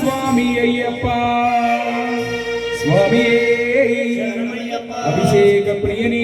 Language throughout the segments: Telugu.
స్వామి అయ్యప్ప స్వామి అభిషేక ప్రియని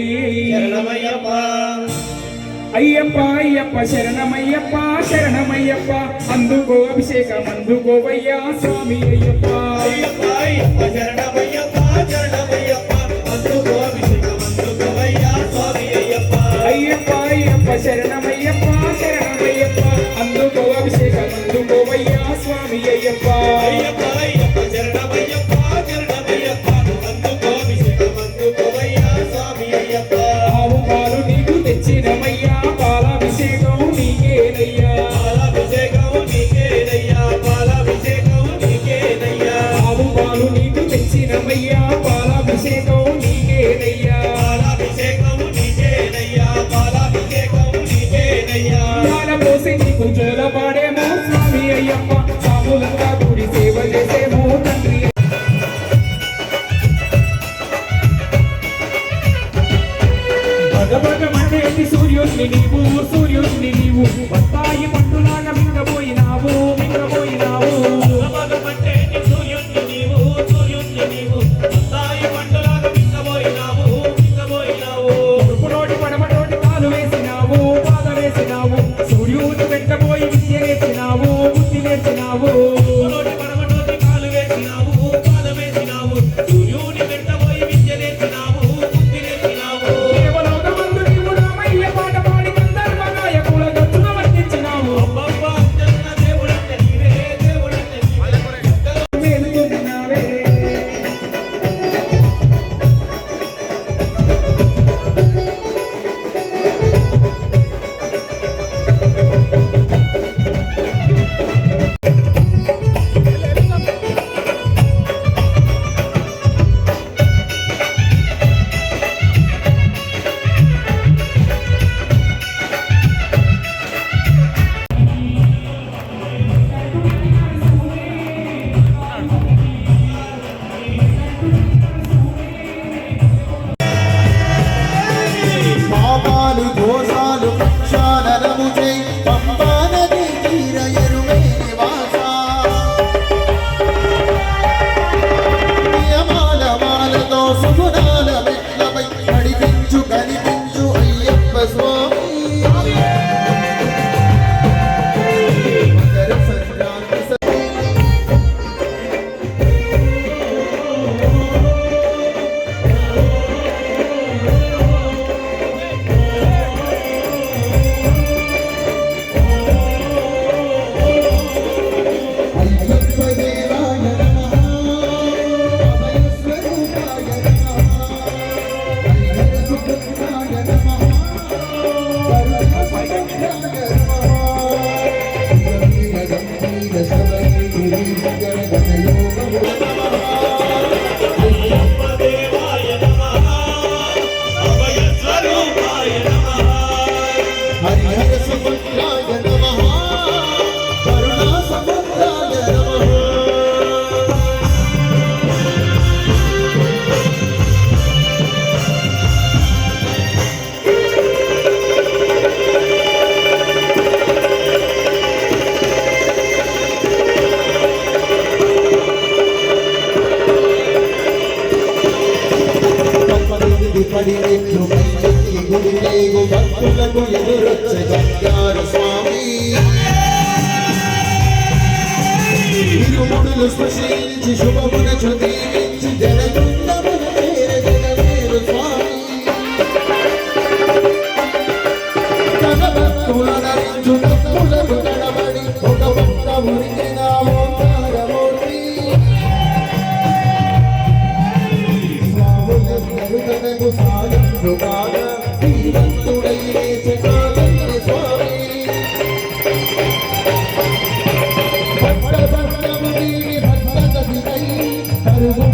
అయ్యప్ప అయ్యప్ప శరణమయ్యప్ప శరణమయ్యప్ప అందుకో అభిషేకం అందుకోవయ్యా స్వామి అయ్యప్ప అయ్యప్ప అయ్యప్ప శరణమయ్యప్ప శరణమయ్యప్ప అందుకో అభిషేకం అందుకోవయ్యా స్వామి అయ్యప్ప అయ్యప్ప అయ్యప్ప శరణమయ్యప్ప శరణమయ్యప్ప అందుకో అభిషేకం అందుకోవయ్యా స్వామి అయ్యప్ప అయ్యప్ప అయ్యప్ప శరణమయ్యప్ప శరణమయ్యప్ప అందుకో అభిషేకం అందుకోవయ్యా స్వామి అయ్యప్ప ఆవు పాలు నీకు తెచ్చినమయ్యా పాలాభిషేకం నీకేనయ్యా పాలాభిషేకం నీకేనయ్యా పాలాభిషేకం నీకేనయ్యా ఆవు పాలు నీకు తెచ్చినమయ్యా పాలాభిషేకం నీకేనయ్యా పాలాభిషేకం నీకేనయ్యా పాలాభిషేకం నీకేనయ్యా పాల పోసి నీకు జోలపాడేమో స్వామి అయ్యప్ప సాములంతా కూడి సేవ చేసేమో తండ్రి భగభగమనేటి సూర్యుడిని నీవు బత్తాయి పండులాగా మింగబోయినావు భగభగమంటేటి సూర్యుడిని నీవు బత్తాయి పండులాగా మింగబోయినావు తూర్పు నోటి పడమ నోటి కాలు వేసినావు పాద వేసినావు సూర్యుని వెంటబోయి విద్య నేర్చినావు బుద్ధి నేర్చినావు నోటి పడమటోటి కాలు వేసినావు పాద వేసినావు సూర్యుని వెంటబోయి విద్య నేర్చినావు బుద్ధి నేర్చినావు దేవలోకమందు నీవు రామయ్య పాట పాడి గంధర్వనాయకుల గచ్చున వర్తించినావు అబ్బబ్బా జగన్న దేవుడంటే నీవే మేలుకొన్నావే పాపాలు దోషాలు క్షాళనము చై పంపా నది తీర ఎరుమే నివాస నియమాల మాలతో సుగుణాల మెట్లపై నడిపించు కనిపించు అయ్యప్ప స్వామి మకర సంక్రాంతి అయ్యప్ప దేవాయ నమః అభయస్వరూపాయ నమః హరిహర సుఖాయ నమః కరుణామయాయ నమః వీర గంభీర శబరి గిరిధర గణయోగ అయ్యప్ప దేవాయ నమః అభయ స్వరూపాయ నమః హరిహర సుఖాయ నమః కరుణాసముద్రాయ నమః పడిరెట్లు పైకెత్తి గుడిలేగు భక్తులకు ఎదురొచ్చ గంగార స్వామి ఇరుముడులు స్పృశించి శుభమున చుదీవించి జనకుండమున వేర జగవేరు స్వామి తన భక్తులనరించు భక్తులకు తడబడి ఒక భక్త మురికిన ఓంకారమూర్తి స్వాములందరూ తనకు సాయంత్రుగాగా శ్రీవంతుడై లేచె కాలండి స్వామి భక్త భక్తము దీని భక్త కవికై పరుగు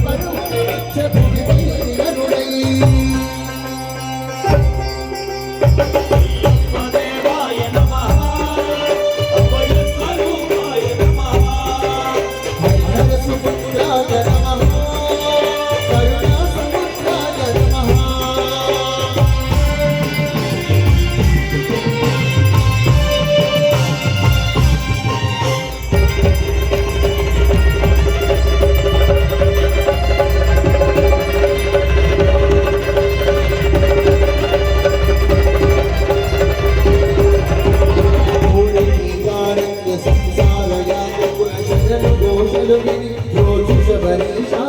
ఘోషలు విని జ్యోతిష బలీషా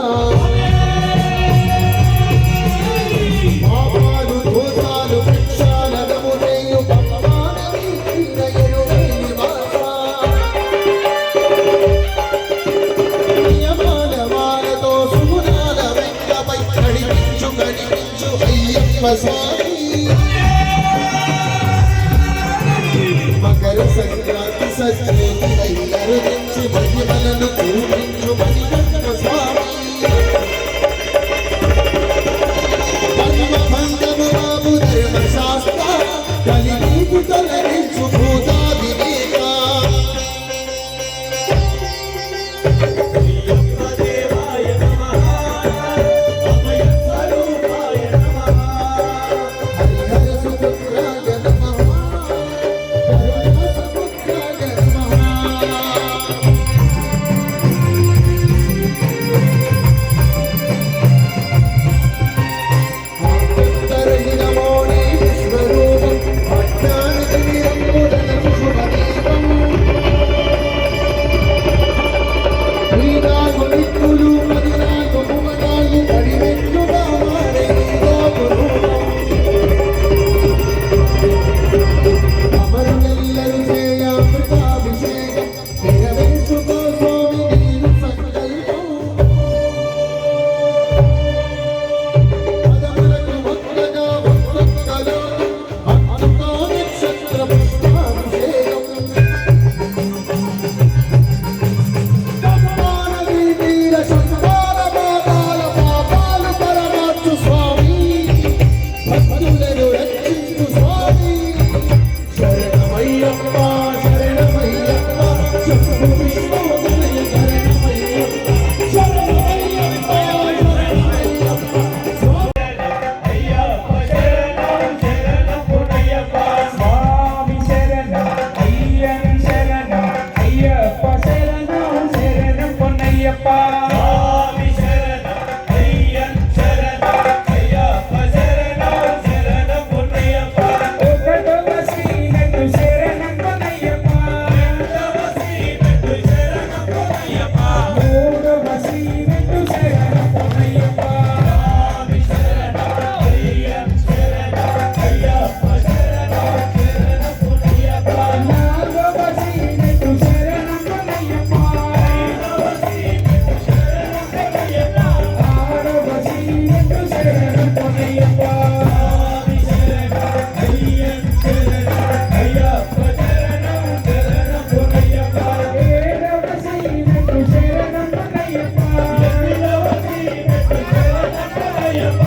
పాపాలు దోషాలు ప్రక్షాళనము చేయు పంపానది తీర ఎరుమేలి నివాస నియమాల మాలతో సుగుణాల వెంకపై నడిపించు కనిపించు అయ్యప్ప స్వామి మకర సంక్రాంతి సజ్జేతి అరుదించి మహిమలను చూపించు మణికంఠ స్వామి ధర్మభంగము బాబు ధర్మశాస్త్ర కలినీకు తొలగించు భూతాధినేత దేవాయ నమః అభయ స్వరూపాయ నమః హరిహర సుపుత్రాయ నమః కరుణ సుపుత్రాయ నమః ఆనందరహితమోని విశ్వరూపం అజ్ఞానతిమిరంబుదనము శుభదీపం శ్రీనాగు నిత్యులు పదినాగు భువనాలు పరిమెట్టుగా మారే నీలోపు రూపం అమరులెల్లరు చేయామృతాభిషేకం నెరవేర్చుకో స్వామి నీరు సంకల్పం పదములకు ఒక్కగా ఒక్కొక్కలో అద్భుత నక్షత్ర పుష్పాభిషేకం మానవీ వీర శంకాల పాపాల పాపాలు పరమార్చు స్వామి భక్తులను రక్షించు స్వామి శరణమయ్యప్ప శరణమయ్యప్ప శంభు విష్ణుదయ శరణమయ్యప్ప శరణమయ్యప్ప శరణమయ్యప్ప స్వామి అయ్యప్ప శరణం శరణం పుణయ్యప్ప స్వామి శరణం అయ్యన్ శరణం అయ్యప్ప శరణం శరణం పొన్నయ్యప్ప స్వామి శరణం అయ్యన్ శరణం అయ్యప్ప శరణం శరణం పుణయ్యప్ప ఒకటవ శ్రీనటు శరణం పొన్నయ్యప్ప రెండవ శ్రీనటు శరణం పుణయ్యప్ప మూడవ శ్రీనటు శరణం పొన్నయ్యప్ప స్వామి శరణం అయ్యన్ శరణం అయ్యప్ప శరణం శరణం పుణయ్యప్ప నాలుగవ శ్రీనటు శరణం పొన్నయ్యప్ప ఐదవ శ్రీనటు శరణం పుణయ్యప్ప ఆరవ శ్రీనటు శరణం పొన్నయ్యప్ప స్వామి శరణం అయ్యన్ శరణం అయ్యప్ప శరణం శరణం పుణయ్యప్ప ఏడవ శ్రీనటు శరణం పొన్నయ్యప్ప ఎనిమిదవ శ్రీనటు శరణం పుణయ్యప్ప